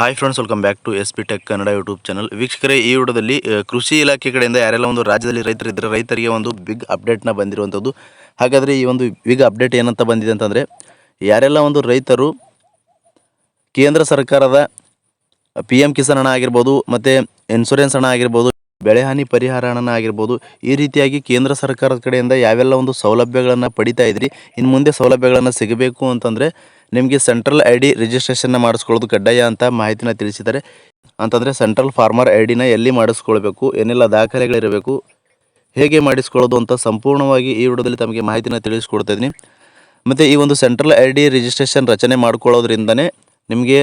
Hi friends, welcome back to S P tech Kannada YouTube channel. ವೀಕ್ಷಕರೇ, ಈ ವಿಡಿಯೋದಲ್ಲಿ ಕೃಷಿ ಇಲಾಖೆ ಕಡೆಯಿಂದ ಯಾರೆಲ್ಲ ಒಂದು ರಾಜ್ಯದಲ್ಲಿ ರೈತರು ಇದ್ದರೆ ರೈತರಿಗೆ ಒಂದು ಬಿಗ್ ಅಪ್ಡೇಟ್ನ ಬಂದಿರುವಂಥದ್ದು. ಹಾಗಾದರೆ ಈ ಒಂದು ಬಿಗ್ ಅಪ್ಡೇಟ್ ಏನಂತ ಬಂದಿದೆ ಅಂತಂದರೆ, ಯಾರೆಲ್ಲ ಒಂದು ರೈತರು ಕೇಂದ್ರ ಸರ್ಕಾರದ PM ಕಿಸಾನ್ ಹಣ ಆಗಿರ್ಬೋದು, ಮತ್ತು ಇನ್ಶೂರೆನ್ಸ್ ಹಣ ಆಗಿರ್ಬೋದು, ಬೆಳೆ ಹಾನಿ ಪರಿಹಾರ ಹಣ ಆಗಿರ್ಬೋದು, ಈ ರೀತಿಯಾಗಿ ಕೇಂದ್ರ ಸರ್ಕಾರದ ಕಡೆಯಿಂದ ಯಾವೆಲ್ಲ ಒಂದು ಸೌಲಭ್ಯಗಳನ್ನು ಪಡಿತಾ ಇದ್ರಿ, ಇನ್ನು ಮುಂದೆ ಸೌಲಭ್ಯಗಳನ್ನು ಸಿಗಬೇಕು ಅಂತಂದರೆ ನಿಮಗೆ ಸೆಂಟ್ರಲ್ ID ರಿಜಿಸ್ಟ್ರೇಷನ್ನ ಮಾಡಿಸ್ಕೊಳ್ಳೋದು ಕಡ್ಡಾಯ ಅಂತ ಮಾಹಿತಿನ ತಿಳಿಸಿದ್ದಾರೆ. ಅಂತಂದರೆ ಸೆಂಟ್ರಲ್ ಫಾರ್ಮರ್ ID ಎಲ್ಲಿ ಮಾಡಿಸ್ಕೊಳ್ಬೇಕು, ಏನೆಲ್ಲ ದಾಖಲೆಗಳಿರಬೇಕು, ಹೇಗೆ ಮಾಡಿಸ್ಕೊಳ್ಳೋದು ಅಂತ ಸಂಪೂರ್ಣವಾಗಿ ಈ ವಿಡಿಯೋದಲ್ಲಿ ತಮಗೆ ಮಾಹಿತಿನ ತಿಳಿಸ್ಕೊಡ್ತಾ ಇದ್ದೀನಿ. ಮತ್ತು ಈ ಒಂದು ಸೆಂಟ್ರಲ್ ID ರಿಜಿಸ್ಟ್ರೇಷನ್ ರಚನೆ ಮಾಡ್ಕೊಳ್ಳೋದ್ರಿಂದನೇ ನಿಮಗೆ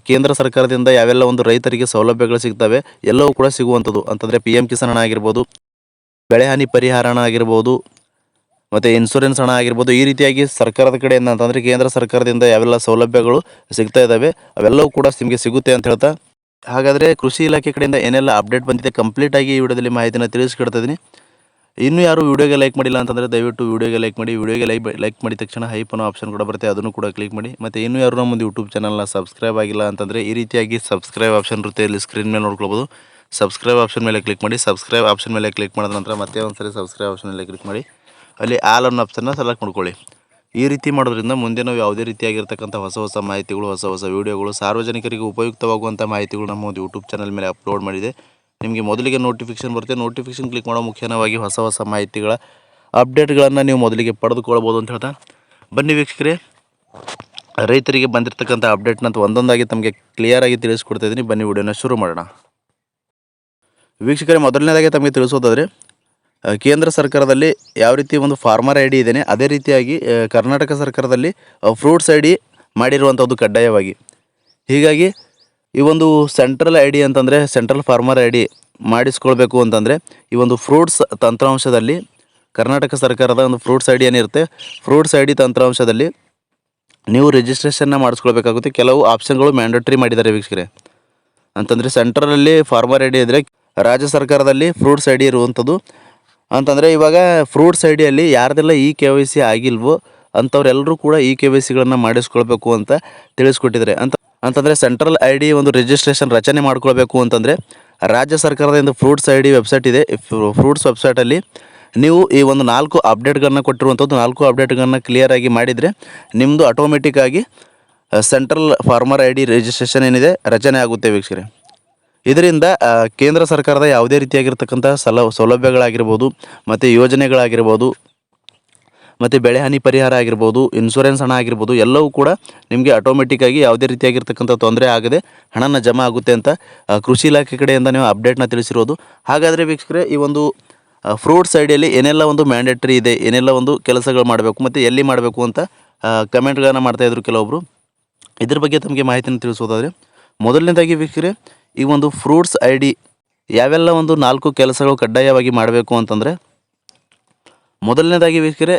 ಕೇಂದ್ರ ಸರ್ಕಾರದಿಂದ ಯಾವೆಲ್ಲ ಒಂದು ರೈತರಿಗೆ ಸೌಲಭ್ಯಗಳು ಸಿಗ್ತವೆ ಎಲ್ಲವೂ ಕೂಡ ಸಿಗುವಂಥದ್ದು. ಅಂತಂದರೆ PM ಕಿಸಾನ್ ಹಣ ಆಗಿರ್ಬೋದು, ಬೆಳೆ ಹಾನಿ ಪರಿಹಾರ ಹಣ ಆಗಿರ್ಬೋದು, ಮತ್ತು ಇನ್ಶೂರೆನ್ಸ್ ಹಣ ಆಗಿರ್ಬೋದು, ಈ ರೀತಿಯಾಗಿ ಸರ್ಕಾರದ ಕಡೆಯಿಂದ ಅಂತಂದರೆ ಕೇಂದ್ರ ಸರ್ಕಾರದಿಂದ ಯಾವೆಲ್ಲ ಸೌಲಭ್ಯಗಳು ಸಿಗ್ತಾ ಇದ್ದಾವೆ ಅವೆಲ್ಲವೂ ಕೂಡ ನಿಮಗೆ ಸಿಗುತ್ತೆ ಅಂತ ಹೇಳ್ತಾ, ಹಾಗಾದರೆ ಕೃಷಿ ಇಲಾಖೆ ಕಡೆಯಿಂದ ಏನೆಲ್ಲ ಅಪ್ಡೇಟ್ ಬಂದಿದೆ ಕಂಪ್ಲೀಟಾಗಿ ಈ ವಿಡಿಯೋದಲ್ಲಿ ಮಾಹಿತಿನ ತಿಳಿಸ್ಕೊಡ್ತಾ ಇದ್ದೀನಿ. ಇನ್ನೂ ಯಾರು ವಿಡಿಯೋಗೆ ಲೈಕ್ ಮಾಡಿಲ್ಲ ಅಂತಂದರೆ ದಯವಿಟ್ಟು ವಿಡಿಯೋಗೆ ಲೈಕ್ ಮಾಡಿ. ವಿಡಿಯೋಗೆ ಲೈಕ್ ಮಾಡಿದ ತಕ್ಷಣ ಹೈಪ್ ಅನ್ನೋ ಆಪ್ಷನ್ ಕೂಡ ಬರುತ್ತೆ, ಅದನ್ನು ಕೂಡ ಕ್ಲಿಕ್ ಮಾಡಿ. ಮತ್ತು ಇನ್ನೂ ಯಾರು ನಮ್ಮದು ಯೂಟ್ಯೂಬ್ ಚಾನಲ್ನ ಸಬ್ಸ್ಕ್ರೈಬ್ ಆಗಿಲ್ಲ ಅಂತಂದರೆ ಈ ರೀತಿಯಾಗಿ ಸಬ್ಸ್ಕ್ರೈಬ್ ಆಪ್ಷನ್ ಇರುತ್ತೆ, ಇಲ್ಲಿ ಸ್ಕ್ರೀನ್ ಮೇಲೆ ನೋಡ್ಕೊಳ್ಬೋದು. ಸಬ್ಸ್ಕ್ರೈಬ್ ಆಪ್ಷನ್ ಮೇಲೆ ಕ್ಲಿಕ್ ಮಾಡಿ. ಸಬ್ಸ್ಕ್ರೈಬ್ ಆಪ್ಷನ್ ಮೇಲೆ ಕ್ಲಿಕ್ ಮಾಡಿದ ನಂತರ ಮತ್ತೆ ಒಂದ್ಸರಿ ಸಬ್ಸ್ಕ್ರೈಬ್ ಆಪ್ಷನ್ ಮೇಲೆ ಕ್ಲಿಕ್ ಮಾಡಿ, ಅಲ್ಲಿ ಆಲ್ ಅನ್ನೋ ಆಪ್ಷನ್ನ ಸೆಲೆಕ್ಟ್ ಮಾಡ್ಕೊಳ್ಳಿ. ಈ ರೀತಿ ಮಾಡೋದ್ರಿಂದ ಮುಂದೆ ನಾವು ಯಾವುದೇ ರೀತಿಯಾಗಿರ್ತಕ್ಕಂಥ ಹೊಸ ಮಾಹಿತಿಗಳು, ಹೊಸ ವೀಡಿಯೋಗಳು, ಸಾರ್ವಜನಿಕರಿಗೆ ಉಪಯುಕ್ತವಾಗುವಂಥ ಮಾಹಿತಿಗಳು ನಮ್ಮ ಒಂದು ಯೂಟ್ಯೂಬ್ ಚಾನಲ್ ಮೇಲೆ ಅಪ್ಲೋಡ್ ಮಾಡಿದೆ. ನಿಮಗೆ ಮೊದಲಿಗೆ ನೋಟಿಫಿಕೇಷನ್ ಬರುತ್ತೆ. ನೋಟಿಫಿಕೇಷನ್ ಕ್ಲಿಕ್ ಮಾಡೋ ಮುಖ್ಯವಾಗಿ ಹೊಸ ಮಾಹಿತಿಗಳ ಅಪ್ಡೇಟ್ಗಳನ್ನು ನೀವು ಮೊದಲಿಗೆ ಪಡೆದುಕೊಳ್ಬೋದು ಅಂತ ಹೇಳ್ತಾ, ಬನ್ನಿ ವೀಕ್ಷಕರೇ, ರೈತರಿಗೆ ಬಂದಿರತಕ್ಕಂಥ ಅಪ್ಡೇಟ್ನಂತ ಒಂದೊಂದಾಗಿ ತಮಗೆ ಕ್ಲಿಯರಾಗಿ ತಿಳಿಸ್ಕೊಡ್ತಾ ಇದ್ದೀನಿ. ಬನ್ನಿ ವಿಡಿಯೋನ ಶುರು ಮಾಡೋಣ. ವೀಕ್ಷಕರೇ, ಮೊದಲನೇದಾಗಿ ತಮಗೆ ತಿಳಿಸೋದಾದರೆ, ಕೇಂದ್ರ ಸರ್ಕಾರದಲ್ಲಿ ಯಾವ ರೀತಿ ಒಂದು ಫಾರ್ಮರ್ ID ಇದೇನೆ ಅದೇ ರೀತಿಯಾಗಿ ಕರ್ನಾಟಕ ಸರ್ಕಾರದಲ್ಲಿ ಫ್ರೂಟ್ಸ್ ID ಮಾಡಿರುವಂಥದ್ದು ಕಡ್ಡಾಯವಾಗಿ. ಹೀಗಾಗಿ ಈ ಒಂದು ಸೆಂಟ್ರಲ್ ID ಅಂತಂದರೆ ಸೆಂಟ್ರಲ್ ಫಾರ್ಮರ್ ID ಮಾಡಿಸ್ಕೊಳ್ಬೇಕು ಅಂತಂದರೆ ಈ ಒಂದು ಫ್ರೂಟ್ಸ್ ತಂತ್ರಾಂಶದಲ್ಲಿ ಕರ್ನಾಟಕ ಸರ್ಕಾರದ ಒಂದು ಫ್ರೂಟ್ಸ್ ID ಏನಿರುತ್ತೆ, ಫ್ರೂಟ್ಸ್ ID ತಂತ್ರಾಂಶದಲ್ಲಿ ನೀವು ರಿಜಿಸ್ಟ್ರೇಷನ್ನ ಮಾಡಿಸ್ಕೊಳ್ಬೇಕಾಗುತ್ತೆ. ಕೆಲವು ಆಪ್ಷನ್ಗಳು ಮ್ಯಾಂಡೇಟ್ರಿ ಮಾಡಿದ್ದಾರೆ ವೀಕ್ಷಕರೇ. ಅಂತಂದರೆ ಸೆಂಟ್ರಲಲ್ಲಿ ಫಾರ್ಮರ್ ID ಇದ್ದರೆ ರಾಜ್ಯ ಸರ್ಕಾರದಲ್ಲಿ ಫ್ರೂಟ್ಸ್ ID ಇರುವಂಥದ್ದು. ಅಂತಂದರೆ ಇವಾಗ ಫ್ರೂಟ್ಸ್ IDಯಲ್ಲಿ ಯಾರ್ದೆಲ್ಲ KYC ಆಗಿಲ್ವೋ ಅಂಥವ್ರೆಲ್ಲರೂ ಕೂಡ KYCಗಳನ್ನು ಮಾಡಿಸ್ಕೊಳ್ಬೇಕು ಅಂತ ತಿಳಿಸ್ಕೊಟ್ಟಿದ್ದಾರೆ. ಅಂತಂದರೆ ಸೆಂಟ್ರಲ್ ID ಒಂದು ರಿಜಿಸ್ಟ್ರೇಷನ್ ರಚನೆ ಮಾಡ್ಕೊಳ್ಬೇಕು ಅಂತಂದರೆ ರಾಜ್ಯ ಸರ್ಕಾರದ ಫ್ರೂಟ್ಸ್ ID ವೆಬ್ಸೈಟ್ ಇದೆ. ಫ್ರೂಟ್ಸ್ ವೆಬ್ಸೈಟಲ್ಲಿ ನೀವು ಈ ಒಂದು 4 ಅಪ್ಡೇಟ್ಗಳನ್ನ ಕೊಟ್ಟಿರುವಂಥದ್ದು 4 ಅಪ್ಡೇಟ್ಗಳನ್ನ ಕ್ಲಿಯರಾಗಿ ಮಾಡಿದರೆ ನಿಮ್ಮದು ಆಟೋಮೆಟಿಕ್ಕಾಗಿ ಸೆಂಟ್ರಲ್ ಫಾರ್ಮರ್ ID ರಿಜಿಸ್ಟ್ರೇಷನ್ ಏನಿದೆ ರಚನೆ ಆಗುತ್ತೆ ವೀಕ್ಷಕರೇ. ಇದರಿಂದ ಕೇಂದ್ರ ಸರ್ಕಾರದ ಯಾವುದೇ ರೀತಿಯಾಗಿರ್ತಕ್ಕಂಥ ಸೌಲಭ್ಯಗಳಾಗಿರ್ಬೋದು, ಮತ್ತು ಯೋಜನೆಗಳಾಗಿರ್ಬೋದು, ಮತ್ತು ಬೆಳೆ ಹಾನಿ ಪರಿಹಾರ ಆಗಿರ್ಬೋದು, ಇನ್ಶೂರೆನ್ಸ್ ಹಣ ಆಗಿರ್ಬೋದು, ಎಲ್ಲವೂ ಕೂಡ ನಿಮಗೆ ಆಟೋಮೆಟಿಕ್ಕಾಗಿ ಯಾವುದೇ ರೀತಿಯಾಗಿರ್ತಕ್ಕಂಥ ತೊಂದರೆ ಆಗದೆ ಹಣನ ಜಮಾ ಆಗುತ್ತೆ ಅಂತ ಕೃಷಿ ಇಲಾಖೆ ಕಡೆಯಿಂದ ನೀವು ಅಪ್ಡೇಟ್ನ ತಿಳಿಸಿರೋದು. ಹಾಗಾದರೆ ವೀಕ್ಷಕರೇ, ಈ ಒಂದು ಫ್ರೂಟ್ಸ್ IDಯಲ್ಲಿ ಏನೆಲ್ಲ ಒಂದು ಮ್ಯಾಂಡೇಟ್ರಿ ಇದೆ, ಏನೆಲ್ಲ ಒಂದು ಕೆಲಸಗಳು ಮಾಡಬೇಕು ಮತ್ತು ಎಲ್ಲಿ ಮಾಡಬೇಕು ಅಂತ ಕಮೆಂಟ್ಗಳನ್ನು ಮಾಡ್ತಾಯಿದ್ರು ಕೆಲವೊಬ್ಬರು. ಇದ್ರ ಬಗ್ಗೆ ತಮಗೆ ಮಾಹಿತಿನ ತಿಳಿಸೋದಾದರೆ, ಮೊದಲನೇದಾಗಿ ವೀಕ್ಷಕರೇ, ಈ ಒಂದು ಫ್ರೂಟ್ಸ್ ID ಯಾವೆಲ್ಲ ಒಂದು 4 ಕೆಲಸಗಳು ಕಡ್ಡಾಯವಾಗಿ ಮಾಡಬೇಕು ಅಂತಂದರೆ, ಮೊದಲನೇದಾಗಿ ವೀಕ್ಷಕರೇ,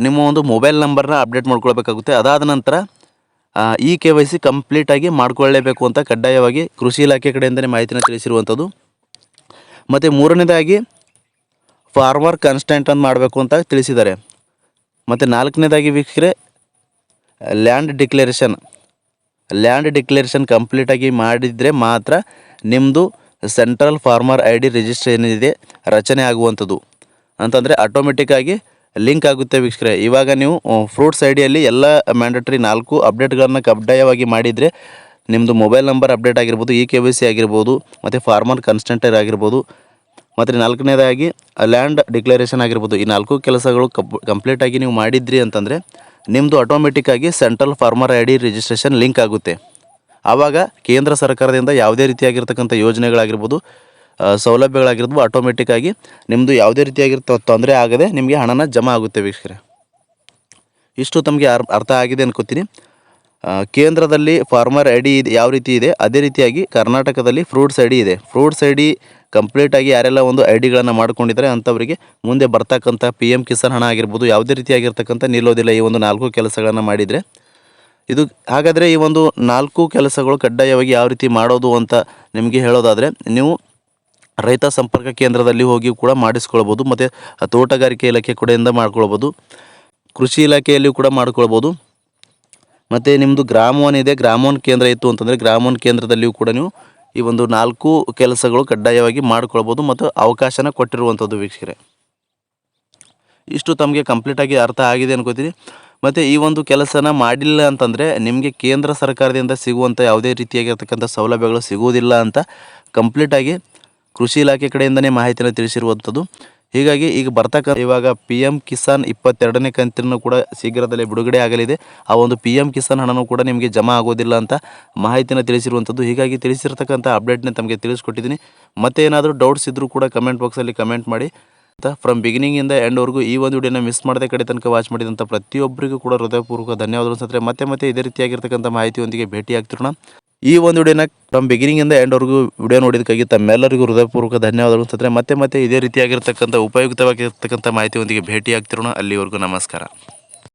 ನಿಮ್ಮ ಒಂದು ಮೊಬೈಲ್ ನಂಬರ್ನ ಅಪ್ಡೇಟ್ ಮಾಡ್ಕೊಳ್ಬೇಕಾಗುತ್ತೆ. ಅದಾದ ನಂತರ KYC ಕಂಪ್ಲೀಟಾಗಿ ಮಾಡ್ಕೊಳ್ಳೇಬೇಕು ಅಂತ ಕಡ್ಡಾಯವಾಗಿ ಕೃಷಿ ಇಲಾಖೆ ಕಡೆಯಿಂದಲೇ ಮಾಹಿತಿನ ತಿಳಿಸಿರುವಂಥದ್ದು. ಮತ್ತು ಮೂರನೇದಾಗಿ ಫಾರ್ಮರ್ ಕನ್ಸ್ಟೆಂಟ್ ಅಂತ ಮಾಡಬೇಕು ಅಂತ ತಿಳಿಸಿದ್ದಾರೆ. ಮತ್ತು ನಾಲ್ಕನೇದಾಗಿ ವೀಕ್ಷಕರೇ, ಲ್ಯಾಂಡ್ ಡಿಕ್ಲೇರೇಷನ್ ಕಂಪ್ಲೀಟಾಗಿ ಮಾಡಿದರೆ ಮಾತ್ರ ನಿಮ್ಮದು ಸೆಂಟ್ರಲ್ ಫಾರ್ಮರ್ ID ರಿಜಿಸ್ಟ್ರೇಷನ್ ಇದೆ ರಚನೆ ಆಗುವಂಥದ್ದು. ಅಂತಂದರೆ ಆಟೋಮೆಟಿಕ್ಕಾಗಿ ಲಿಂಕ್ ಆಗುತ್ತೆ ವೀಕ್ಷಕರೇ. ಇವಾಗ ನೀವು ಫ್ರೂಟ್ಸ್ IDಯಲ್ಲಿ ಎಲ್ಲ ಮ್ಯಾಂಡೇಟ್ರಿ 4 ಅಪ್ಡೇಟ್ಗಳನ್ನು ಕಡ್ಡಾಯವಾಗಿ ಮಾಡಿದರೆ ನಿಮ್ಮದು ಮೊಬೈಲ್ ನಂಬರ್ ಅಪ್ಡೇಟ್ ಆಗಿರ್ಬೋದು, KYC ಆಗಿರ್ಬೋದು, ಮತ್ತು ಫಾರ್ಮರ್ ಕನ್ಸ್ಟೆಂಟರ್ ಆಗಿರ್ಬೋದು, ಮತ್ತು ನಾಲ್ಕನೇದಾಗಿ ಲ್ಯಾಂಡ್ ಡಿಕ್ಲೇರೇಷನ್ ಆಗಿರ್ಬೋದು, ಈ 4 ಕೆಲಸಗಳು ಕಂಪ್ಲೀಟಾಗಿ ನೀವು ಮಾಡಿದ್ರಿ ಅಂತಂದರೆ ನಿಮ್ಮದು ಆಟೋಮೆಟಿಕ್ಕಾಗಿ central farmer ID registration link ಆಗುತ್ತೆ. ಆವಾಗ ಕೇಂದ್ರ ಸರ್ಕಾರದಿಂದ ಯಾವುದೇ ರೀತಿಯಾಗಿರ್ತಕ್ಕಂಥ ಯೋಜನೆಗಳಾಗಿರ್ಬೋದು, ಸೌಲಭ್ಯಗಳಾಗಿರ್ಬೋದು, ಆಟೋಮೆಟಿಕ್ಕಾಗಿ ನಿಮ್ಮದು ಯಾವುದೇ ತೊಂದರೆ ಆಗದೆ ನಿಮಗೆ ಹಣನ ಜಮಾ ಆಗುತ್ತೆ ವೀಕ್ಷಕರೇ. ಇಷ್ಟು ತಮಗೆ ಅರ್ಥ ಆಗಿದೆ ಅನ್ಕೋತೀನಿ. ಕೇಂದ್ರದಲ್ಲಿ ಫಾರ್ಮರ್ ID ಯಾವ ರೀತಿ ಇದೆ ಅದೇ ರೀತಿಯಾಗಿ ಕರ್ನಾಟಕದಲ್ಲಿ ಫ್ರೂಟ್ಸ್ ID ಇದೆ. ಫ್ರೂಟ್ಸ್ ID ಕಂಪ್ಲೀಟಾಗಿ ಯಾರೆಲ್ಲ ಒಂದು IDಗಳನ್ನು ಮಾಡ್ಕೊಂಡಿದ್ದಾರೆ ಅಂಥವರಿಗೆ ಮುಂದೆ ಬರ್ತಕ್ಕಂಥ PM ಕಿಸಾನ್ ಹಣ ಆಗಿರ್ಬೋದು ಯಾವುದೇ ರೀತಿಯಾಗಿರ್ತಕ್ಕಂಥ ನಿಲ್ಲೋದಿಲ್ಲ ಈ ಒಂದು 4 ಕೆಲಸಗಳನ್ನು ಮಾಡಿದರೆ. ಇದು ಹಾಗಾದರೆ ಈ ಒಂದು 4 ಕೆಲಸಗಳು ಕಡ್ಡಾಯವಾಗಿ ಯಾವ ರೀತಿ ಮಾಡೋದು ಅಂತ ನಿಮಗೆ ಹೇಳೋದಾದರೆ, ನೀವು ರೈತ ಸಂಪರ್ಕ ಕೇಂದ್ರದಲ್ಲಿ ಹೋಗಿ ಕೂಡ ಮಾಡಿಸ್ಕೊಳ್ಬೋದು, ಮತ್ತು ತೋಟಗಾರಿಕೆ ಇಲಾಖೆ ಕಡೆಯಿಂದ ಮಾಡ್ಕೊಳ್ಬೋದು, ಕೃಷಿ ಇಲಾಖೆಯಲ್ಲಿಯೂ ಕೂಡ ಮಾಡ್ಕೊಳ್ಬೋದು. ಮತ್ತು ನಿಮ್ಮದು ಗ್ರಾಮ ಒನ್ ಇದೆ, ಗ್ರಾಮ ಒನ್ ಕೇಂದ್ರ ಇತ್ತು ಅಂತಂದರೆ ಗ್ರಾಮ ಒನ್ ಕೇಂದ್ರದಲ್ಲಿಯೂ ಕೂಡ ನೀವು ಈ ಒಂದು 4 ಕೆಲಸಗಳು ಕಡ್ಡಾಯವಾಗಿ ಮಾಡಿಕೊಳ್ಬೋದು ಮತ್ತು ಅವಕಾಶನ ಕೊಟ್ಟಿರುವಂಥದ್ದು ವೀಕ್ಷಕರೇ. ಇಷ್ಟು ತಮಗೆ ಕಂಪ್ಲೀಟಾಗಿ ಅರ್ಥ ಆಗಿದೆ ಅನ್ಕೋತೀನಿ. ಮತ್ತು ಈ ಒಂದು ಕೆಲಸನ ಮಾಡಿಲ್ಲ ಅಂತಂದರೆ ನಿಮಗೆ ಕೇಂದ್ರ ಸರ್ಕಾರದಿಂದ ಸಿಗುವಂಥ ಯಾವುದೇ ರೀತಿಯಾಗಿರ್ತಕ್ಕಂಥ ಸೌಲಭ್ಯಗಳು ಸಿಗುವುದಿಲ್ಲ ಅಂತ ಕಂಪ್ಲೀಟಾಗಿ ಕೃಷಿ ಇಲಾಖೆ ಕಡೆಯಿಂದನೇ ಮಾಹಿತಿಯನ್ನು ತಿಳಿಸಿರುವಂಥದ್ದು. ಹೀಗಾಗಿ ಈಗ ಇವಾಗ PM ಕಿಸಾನ್ 22ನೇ ಕಂತಿನೂ ಕೂಡ ಶೀಘ್ರದಲ್ಲೇ ಬಿಡುಗಡೆ ಆಗಲಿದೆ. ಆ ಒಂದು PM ಕಿಸಾನ್ ಹಣನೂ ಕೂಡ ನಿಮಗೆ ಜಮಾ ಆಗೋದಿಲ್ಲ ಅಂತ ಮಾಹಿತಿಯನ್ನು ತಿಳಿಸಿರುವಂಥದ್ದು. ಹೀಗಾಗಿ ತಿಳಿಸಿರ್ತಕ್ಕಂಥ ಅಪ್ಡೇಟ್ನ ತಮಗೆ ತಿಳಿಸ್ಕೊಟ್ಟಿದ್ದೀನಿ. ಮತ್ತೆ ಏನಾದರೂ ಡೌಟ್ಸ್ ಇದ್ದರೂ ಕೂಡ ಕಮೆಂಟ್ ಬಾಕ್ಸಲ್ಲಿ ಕಮೆಂಟ್ ಮಾಡಿ. ಫ್ರಮ್ ಬಿಗಿನಿಂಗಿಂದ ಎಂಡ್ವರೆಗೂ ಈ ಒಂದು ವಿಡಿಯೋನ ಮಿಸ್ ಮಾಡದೆ ಕಡೆ ತನಕ ವಾಚ್ ಮಾಡಿದಂಥ ಪ್ರತಿಯೊಬ್ಬರಿಗೂ ಕೂಡ ಹೃದಯಪೂರ್ವಕ ಧನ್ಯವಾದಗಳು ಸ್ನೇಹಿತರೆ. ಮತ್ತೆ ಇದೇ ರೀತಿಯಾಗಿರ್ತಕ್ಕಂಥ ಮಾಹಿತಿಯೊಂದಿಗೆ ಭೇಟಿ ಆಗ್ತಿರೋಣ. ಈ ಒಂದು ವಿಡಿಯೋನ ಫ್ರಮ್ ಬಿಗಿನಿಂಗಿಂದ ಎಂಡ್ವರೆಗೂ ವಿಡಿಯೋ ನೋಡಿದ್ದಕ್ಕಾಗಿ ತಮ್ಮೆಲ್ಲರಿಗೂ ಹೃದಯಪೂರ್ವಕ ಧನ್ಯವಾದಗಳು ಸ್ನೇಹಿತರೆ. ಮತ್ತೆ ಇದೇ ರೀತಿಯಾಗಿರ್ತಕ್ಕಂಥ ಉಪಯುಕ್ತವಾಗಿರ್ತಕ್ಕಂಥ ಮಾಹಿತಿಯೊಂದಿಗೆ ಭೇಟಿ ಆಗ್ತಿರೋಣ. ಅಲ್ಲಿವರೆಗೂ ನಮಸ್ಕಾರ.